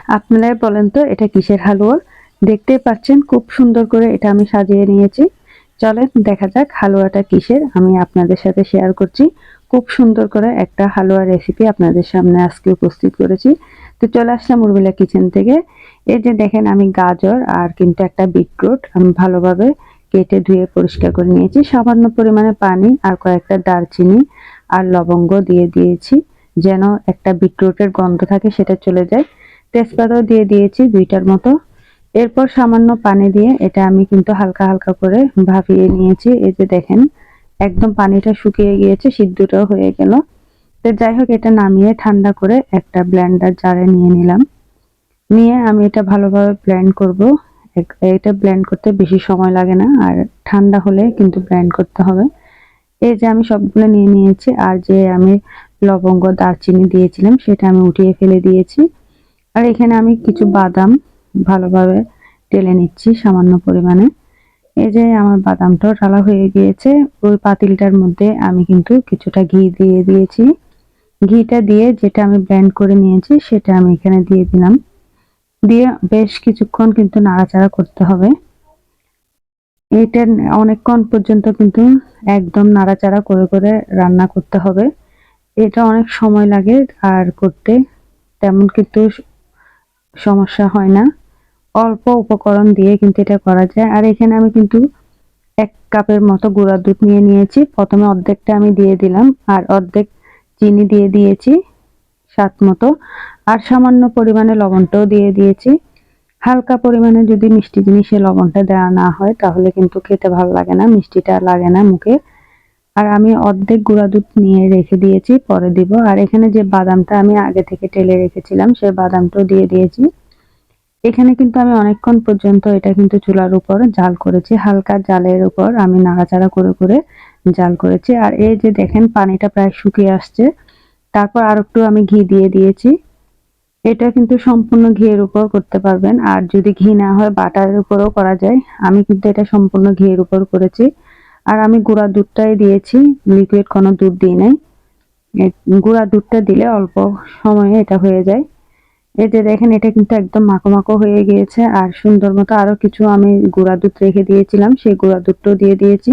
আপনারাই বলেন তো এটা কিসের হালুয়া? দেখতেই পাচ্ছেন খুব সুন্দর করে এটা আমি সাজিয়ে নিয়েছি। চলেন দেখা যাক হালুয়াটা কিসের, আমি আপনাদের সাথে শেয়ার করছি। খুব সুন্দর করে একটা হালুয়া রেসিপি আপনাদের সামনে আজকে উপস্থিত করেছি। তো চলে আসলাম উর্মিলা কিচেন থেকে। এই যে দেখেন আমি গাজর আর কিন্তু একটা বিটরুট আমি ভালোভাবে কেটে ধুয়ে পরিষ্কার করে নিয়েছি। সামান্য পরিমাণে পানি আর কয়েকটা দারচিনি আর লবঙ্গ দিয়ে দিয়েছি, যেন একটা বিটরুটের গন্ধ থাকে সেটা চলে যায়। তেজপাতাও দিয়ে দিয়েছি 2টার মতো। এরপর সামান্য পানি দিয়ে এটা আমি কিন্তু হালকা হালকা করে ভাপিয়ে নিয়েছি। এই যে দেখেন একদম পানিটা শুকিয়ে গিয়েছে, সিদ্ধটাও হয়ে গেল। তো যাই হোক এটা নামিয়ে ঠান্ডা করে একটা ব্লেন্ডার জারে নিয়ে নিলাম। নিয়ে আমি এটা ভালোভাবে ব্লেন্ড করব। এটা ব্লেন্ড করতে বেশি সময় লাগে না, আর ঠান্ডা হলে কিন্তু ব্লেন্ড করতে হবে। এই যে আমি সবগুলো নিয়ে নিয়েছি, আর যে আমি লবঙ্গ দারচিনি দিয়েছিলাম সেটা আমি উঠিয়ে ফেলে দিয়েছি। আর এখানে আমি কিছু বাদাম ভালোভাবে টেলে নিচ্ছি সামান্য পরিমাণে। এই যে আমার বাদামটাও ঢালা হয়ে গিয়েছে। ওই পাতিলটার মধ্যে আমি কিন্তু কিছুটা ঘি দিয়ে দিয়েছি। ঘিটা দিয়ে যেটা আমি ব্লেন্ড করে নিয়েছি সেটা আমি এখানে দিয়ে দিলাম। দিয়ে বেশ কিছুক্ষণ কিন্তু নাড়াচাড়া করতে হবে। এটা অনেকক্ষণ পর্যন্ত কিন্তু একদম নাড়াচাড়া করে করে রান্না করতে হবে। এটা অনেক সময় লাগে, আর করতে তেমন কিন্তু সমস্যা হয় না। অল্প উপকরণ দিয়ে কিন্তু এটা করা যায়। আর এখানে আমি কিন্তু 1 কাপের মতো গুঁড়া দুধ নিয়ে নিয়েছি। প্রথমে অর্ধেকটা আমি দিয়ে দিলাম, আর অর্ধেক চিনি দিয়ে দিয়েছি স্বাদ মতো, আর সামান্য পরিমাণে লবণটাও দিয়ে দিয়েছি। হালকা পরিমাণে যদি মিষ্টি জিনিসে লবণটা দেওয়া না হয় তাহলে কিন্তু খেতে ভালো লাগে না, মিষ্টিটা লাগে না মুখে। আর আমি অর্ধেক গুঁড়া দুধ নিয়ে রেখে দিয়েছি, পরে দিব। আর এখানে যে বাদামটা আমি আগে থেকে টেলে রেখেছিলাম সেই বাদামটাও দিয়ে দিয়েছি। এখানে কিন্তু আমি অনেকক্ষণ পর্যন্ত এটা কিন্তু চুলার উপর জাল করেছি, হালকা জালের উপর আমি নাড়াচাড়া করে করে জাল করেছি। আর এই যে দেখেন পানিটা প্রায় শুকিয়ে আসছে। তারপর আর একটু আমি ঘি দিয়ে দিয়েছি। এটা কিন্তু সম্পূর্ণ ঘিয়ের উপর করতে পারবেন, আর যদি ঘি না হয় বাটারের উপরও করা যায়। আমি কিন্তু এটা সম্পূর্ণ ঘিয়ের উপর করেছি। আর আমি গুঁড়া দুধটাই দিয়েছি, লিকুইড কোনো দুধ দিই নাই। গুঁড়া দুধটা দিলে অল্প সময়ে এটা হয়ে যায়। এই যে দেখেন এটা কিন্তু একদম মাখো মাখো হয়ে গিয়েছে। আর সুন্দর মতো আরো কিছু আমি গুঁড়া দুধ রেখে দিয়েছিলাম, সেই গুঁড়া দুধটাও দিয়ে দিয়েছি।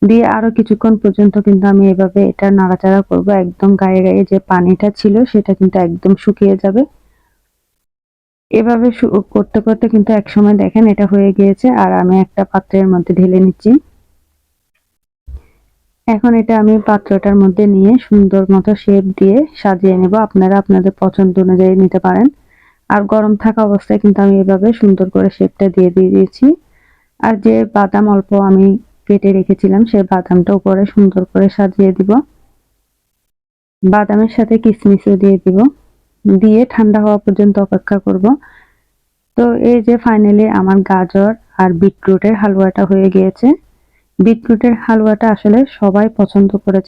দিয়ে আরো কিছুক্ষণ পর্যন্ত কিন্তু আমি এভাবে এটা নাড়াচাড়া করব। একদম গায়ে গায়ে যে পানিটা ছিল সেটা কিন্তু একদম শুকিয়ে যাবে। এভাবে করতে করতে কিন্তু একসময় দেখেন এটা হয়ে গিয়েছে, আর আমি একটা পাত্রের মধ্যে ঢেলে নিচ্ছি। এখন এটা আমি পাত্রটার মধ্যে নিয়ে সুন্দর মতো শেপ দিয়ে সাজিয়ে নেব। আপনারা আপনাদের পছন্দ অনুযায়ী নিতে পারেন। আর গরম থাকা অবস্থায় কিন্তু আমি এভাবে সুন্দর করে শেপটা দিয়ে দিয়েছি। আর যে বাদাম অল্প আমি কেটে রেখেছিলাম সেই বাদামটা উপরে সুন্দর করে সাজিয়ে দিব। বাদামের সাথে কিশমিশও দিয়ে দিব। দিয়ে ঠান্ডা হওয়া পর্যন্ত অপেক্ষা করব। তো এই যে ফাইনালি আমার গাজর আর বিটরুটের হালুয়াটা হয়ে গিয়েছে। বিটরুটের হালুয়াটা আসলে সবাই পছন্দ করেছে।